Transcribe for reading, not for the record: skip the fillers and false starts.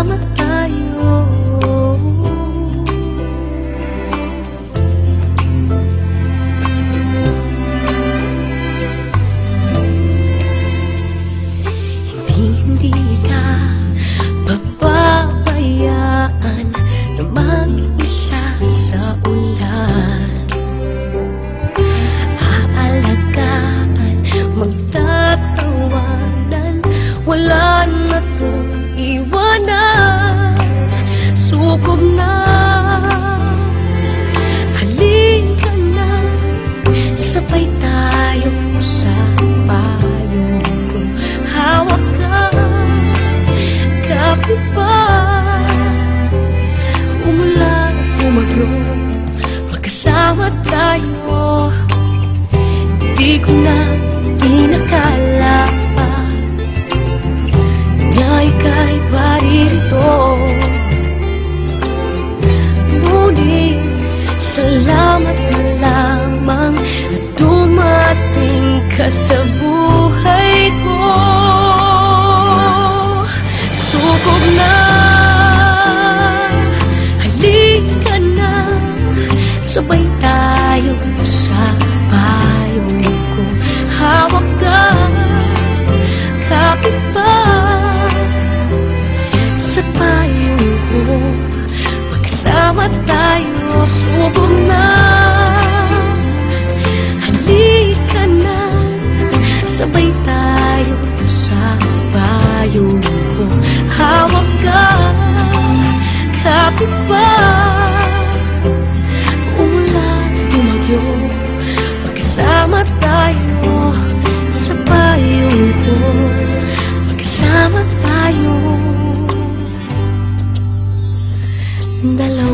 magkasama tayo. Hindi ka papabayaan na mag-isa sa ulan. Aalagaan, magtatawanan, wala na tong iwanan. Sukob na, halika na, sabay tayo sa payong ko. Hawak ka, kapit pa, umulan, umagyo, magkasama tayo. Di ko na inakala pa na ika'y paririto. Ngunit salamat na lamang at dumating ka sa buhay ko. Sukob na, halika na, sabay tayo sa payong ko. Hawak ka, kapit pa, sa payong ko. Magkasama tayo, sukob na, halika na, sabay tayo sa payong ko. Hawak ka, kapit pa, umulan, umagyo, magkasama tayo sa payong ko. Magkasama tayo, dalawa.